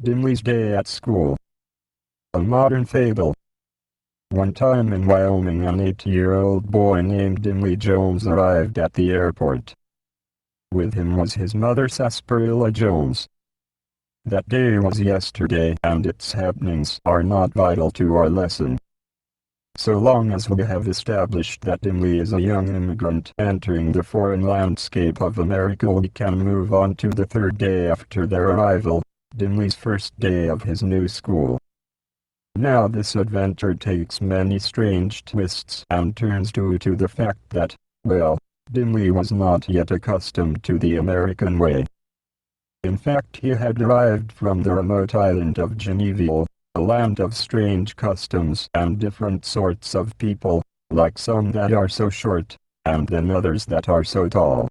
Dimly's Day at School. A modern fable. One time in Wyoming, an 8-year-old boy named Dimly Jones arrived at the airport. With him was his mother, Sarsaparilla Jones. That day was yesterday, and its happenings are not vital to our lesson. So long as we have established that Dimly is a young immigrant entering the foreign landscape of America, we can move on to the third day after their arrival, Dimly's first day of his new school. Now this adventure takes many strange twists and turns due to the fact that, well, Dimly was not yet accustomed to the American way. In fact, he had arrived from the remote island of Genevial, a land of strange customs and different sorts of people, like some that are so short, and then others that are so tall.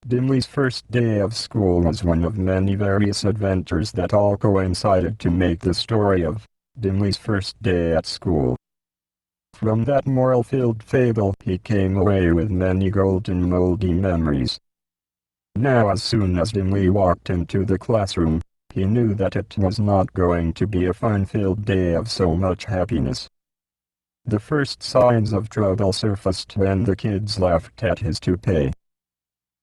Dimly's first day of school was one of many various adventures that all coincided to make the story of Dimly's first day at school. From that moral-filled fable he came away with many golden moldy memories. Now as soon as Dimly walked into the classroom, he knew that it was not going to be a fun-filled day of so much happiness. The first signs of trouble surfaced when the kids laughed at his toupee.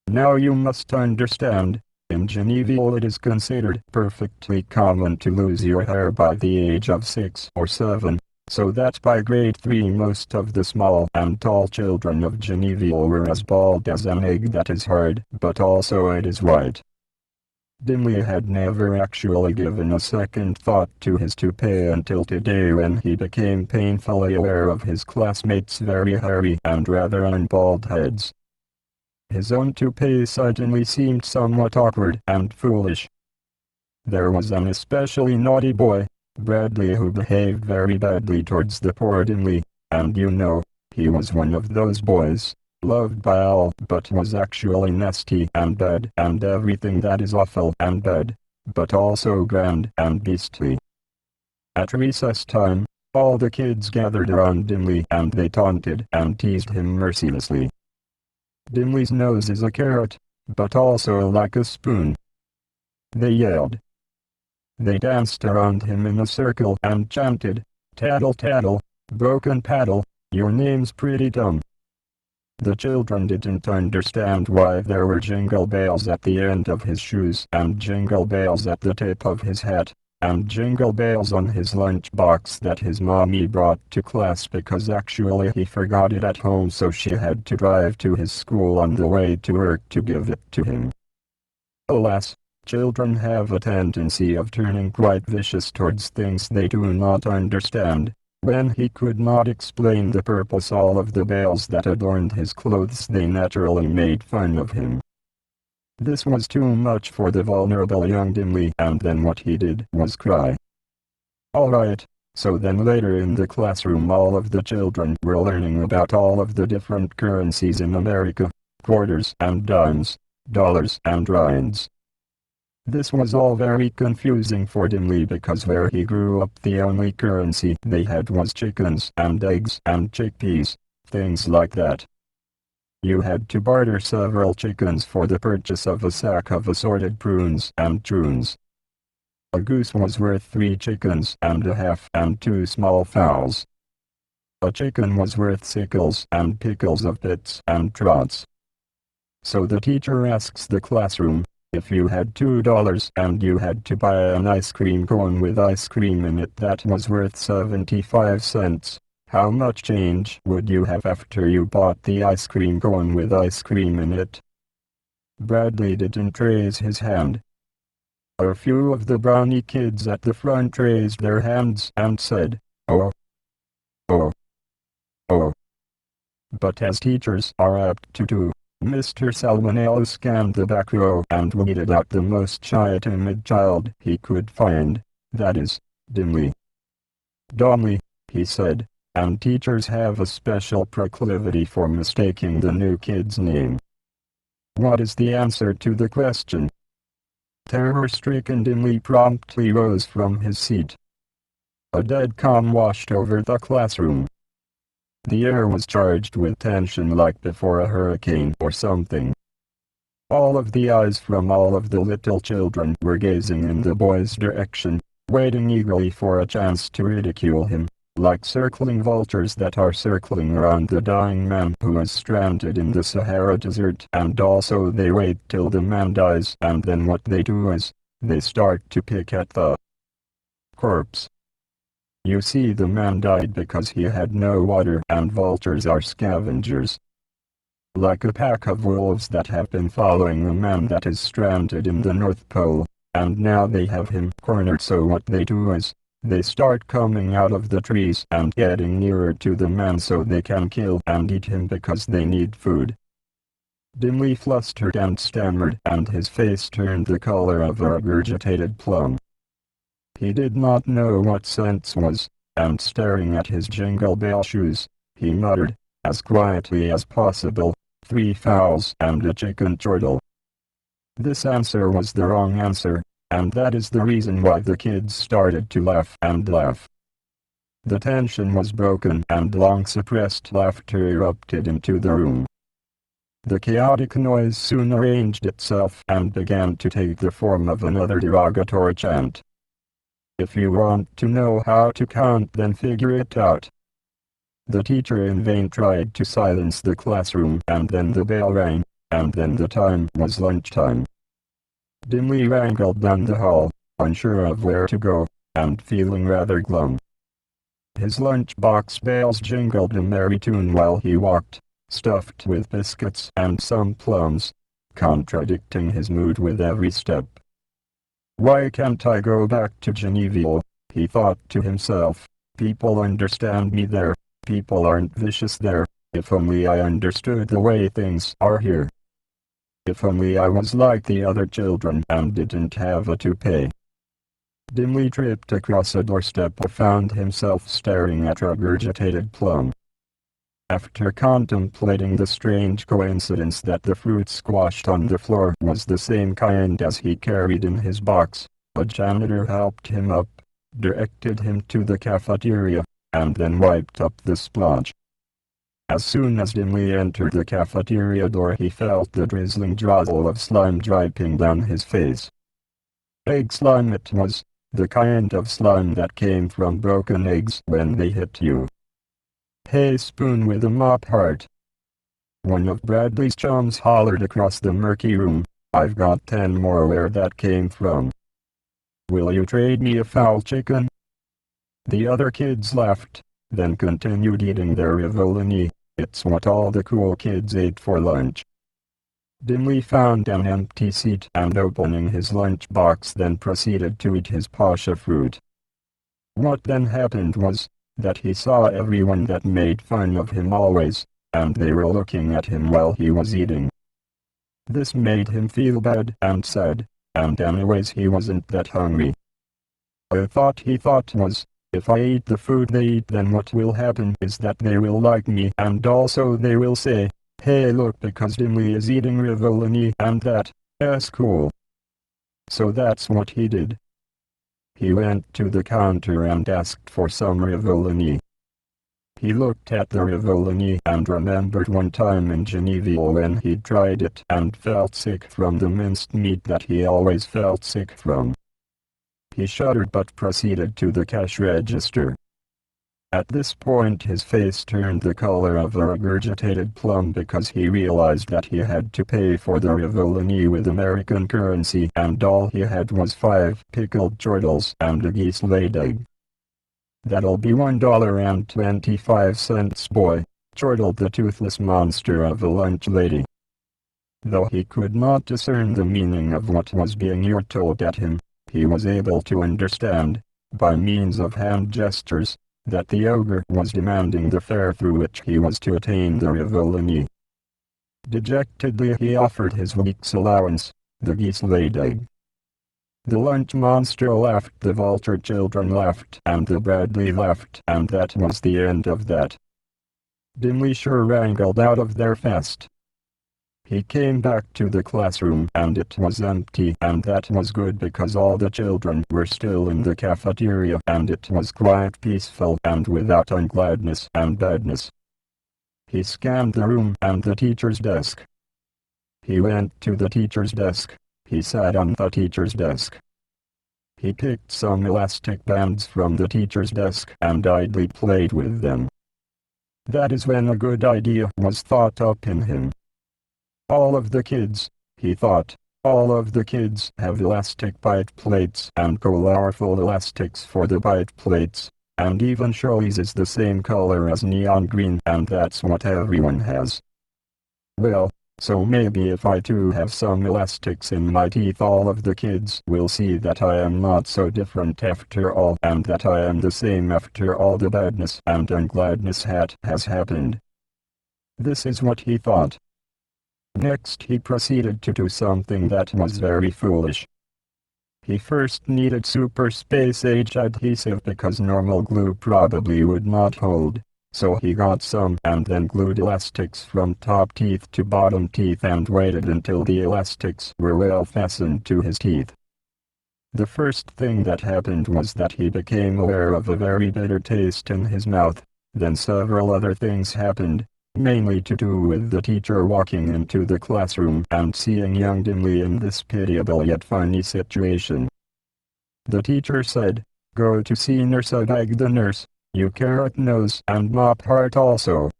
Now you must understand, in Genevial it is considered perfectly common to lose your hair by the age of 6 or 7, so that by grade 3 most of the small and tall children of Genevial were as bald as an egg that is hard, but also it is white. Dimly had never actually given a second thought to his toupee until today, when he became painfully aware of his classmates' very hairy and rather unbald heads. His own toupee suddenly seemed somewhat awkward and foolish. There was an especially naughty boy, Bradley, who behaved very badly towards the poor Dimly, and you know, he was one of those boys, loved by all, but was actually nasty and bad and everything that is awful and bad, but also grand and beastly. At recess time, all the kids gathered around Dimly and they taunted and teased him mercilessly. Dimly's nose is a carrot, but also like a spoon. They yelled. They danced around him in a circle and chanted, "Tattle tattle, broken paddle, your name's pretty dumb." The children didn't understand why there were jingle bells at the end of his shoes and jingle bells at the tip of his hat, and jingle bells on his lunchbox that his mommy brought to class because actually he forgot it at home, so she had to drive to his school on the way to work to give it to him. Alas, children have a tendency of turning quite vicious towards things they do not understand. When he could not explain the purpose all of the bells that adorned his clothes, they naturally made fun of him. This was too much for the vulnerable young Dimly, and then what he did was cry. Alright, so then later in the classroom all of the children were learning about all of the different currencies in America, quarters and dimes, dollars and rands. This was all very confusing for Dimly because where he grew up the only currency they had was chickens and eggs and chickpeas, things like that. You had to barter several chickens for the purchase of a sack of assorted prunes and troons. A goose was worth 3 chickens and a half and 2 small fowls. A chicken was worth sickles and pickles of bits and trots. So the teacher asks the classroom, if you had $2 and you had to buy an ice cream cone with ice cream in it that was worth 75 cents, how much change would you have after you bought the ice cream cone with ice cream in it? Bradley didn't raise his hand. A few of the brownie kids at the front raised their hands and said, "Oh, oh, oh." But as teachers are apt to do, Mr. Salmonello scanned the back row and weeded out the most shy timid child he could find, that is, Dimly. "Domly," he said, and teachers have a special proclivity for mistaking the new kid's name. What is the answer to the question? Terror-stricken Dimly promptly rose from his seat. A dead calm washed over the classroom. The air was charged with tension like before a hurricane or something. All of the eyes from all of the little children were gazing in the boy's direction, waiting eagerly for a chance to ridicule him, like circling vultures that are circling around the dying man who is stranded in the Sahara Desert. And also they wait till the man dies, and then what they do is, they start to pick at the corpse. You see, the man died because he had no water, and vultures are scavengers. Like a pack of wolves that have been following a man that is stranded in the North Pole, and now they have him cornered, so what they do is, they start coming out of the trees and getting nearer to the man so they can kill and eat him because they need food. Dimly flustered and stammered, and his face turned the color of a regurgitated plum. He did not know what sense was, and staring at his jingle bell shoes, he muttered, as quietly as possible, 3 fowls and a chicken chortle. This answer was the wrong answer, and that is the reason why the kids started to laugh and laugh. The tension was broken, and long-suppressed laughter erupted into the room. The chaotic noise soon arranged itself and began to take the form of another derogatory chant. If you want to know how to count, then figure it out. The teacher in vain tried to silence the classroom, and then the bell rang, and then the time was lunchtime. Dimly wrangled down the hall, unsure of where to go, and feeling rather glum. His lunchbox bells jingled a merry tune while he walked, stuffed with biscuits and some plums, contradicting his mood with every step. Why can't I go back to Genevial? He thought to himself. People understand me there. People aren't vicious there. If only I understood the way things are here. If only I was like the other children and didn't have a toupee. Dimly tripped across a doorstep and found himself staring at a regurgitated plum. After contemplating the strange coincidence that the fruit squashed on the floor was the same kind as he carried in his box, a janitor helped him up, directed him to the cafeteria, and then wiped up the splotch. As soon as Dimly entered the cafeteria door, he felt the drizzling drizzle of slime dripping down his face. Egg slime it was, the kind of slime that came from broken eggs when they hit you. Hey, spoon with a mop heart. One of Bradley's chums hollered across the murky room. I've got 10 more where that came from. Will you trade me a foul chicken? The other kids laughed, then continued eating their rivolini. It's what all the cool kids ate for lunch. Dimly found an empty seat and opening his lunchbox then proceeded to eat his pasha fruit. What then happened was, that he saw everyone that made fun of him always, and they were looking at him while he was eating. This made him feel bad and sad, and anyways he wasn't that hungry. A thought he thought was, if I eat the food they eat, then what will happen is that they will like me, and also they will say, hey look, because Dimly is eating rivolini, and that's cool. So that's what he did. He went to the counter and asked for some rivolini. He looked at the rivolini and remembered one time in Genevial when he'd tried it and felt sick from the minced meat that he always felt sick from. He shuddered but proceeded to the cash register. At this point his face turned the color of a regurgitated plum because he realized that he had to pay for the rivolini with American currency, and all he had was 5 pickled chortles and a geese-laid egg. That'll be $1.25, boy, chortled the toothless monster of a lunch lady. Though he could not discern the meaning of what was being yodelled at him, he was able to understand, by means of hand gestures, that the ogre was demanding the fare through which he was to attain the rivolini. Dejectedly he offered his week's allowance, the geese-laid egg. The lunch monster laughed, the vulture children laughed, and the Bradley laughed, and that was the end of that. Dimly sure wrangled out of there fast. He came back to the classroom and it was empty, and that was good because all the children were still in the cafeteria and it was quite peaceful and without ungladness and badness. He scanned the room and the teacher's desk. He went to the teacher's desk. He sat on the teacher's desk. He picked some elastic bands from the teacher's desk and idly played with them. That is when a good idea was thought up in him. All of the kids, he thought, all of the kids have elastic bite plates and colorful elastics for the bite plates, and even Shirley's is the same color as neon green, and that's what everyone has. Well, so maybe if I too have some elastics in my teeth, all of the kids will see that I am not so different after all, and that I am the same after all the badness and ungladness has happened. This is what he thought. Next he proceeded to do something that was very foolish. He first needed super space age adhesive because normal glue probably would not hold. So he got some and then glued elastics from top teeth to bottom teeth and waited until the elastics were well fastened to his teeth. The first thing that happened was that he became aware of a very bitter taste in his mouth. Then several other things happened, mainly to do with the teacher walking into the classroom and seeing young Dimnly in this pitiable yet funny situation. The teacher said, "Go to see Nurse Bag the nurse. You carrot nose and mop heart also."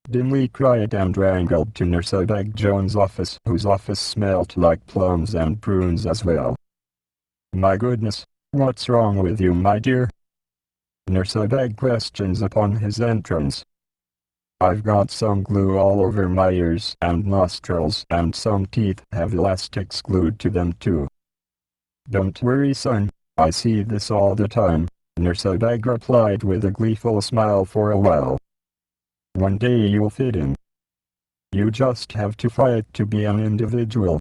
Dimly cried and wrangled to Nurse Bag Jones' office, whose office smelt like plums and prunes as well. "My goodness, what's wrong with you, my dear?" Nurse Bag questions upon his entrance. "I've got some glue all over my ears and nostrils, and some teeth have elastics glued to them too." "Don't worry, son, I see this all the time," Nurse Bag replied with a gleeful smile for a while. "One day you'll fit in. You just have to fight to be an individual.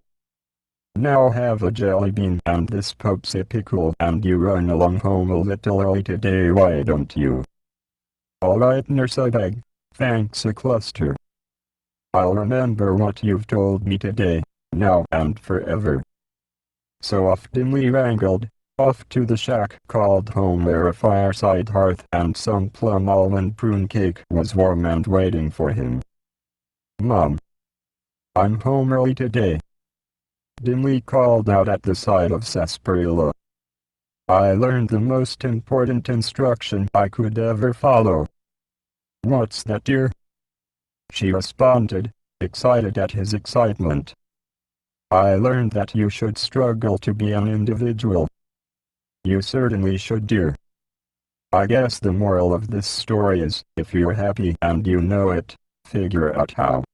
Now have a jelly bean and this popsicle and you run along home a little early today, why don't you?" "Alright, Nurse Bag, thanks a cluster. I'll remember what you've told me today, now and forever." So off Dimly wrangled, off to the shack called home, where a fireside hearth and some plum almond prune cake was warm and waiting for him. "Mom, I'm home early today," Dimly called out at the side of sarsaparilla. "I learned the most important instruction I could ever follow." "What's that, dear?" she responded, excited at his excitement. "I learned that you should struggle to be an individual." "You certainly should, dear. I guess the moral of this story is, if you're happy and you know it, figure out how."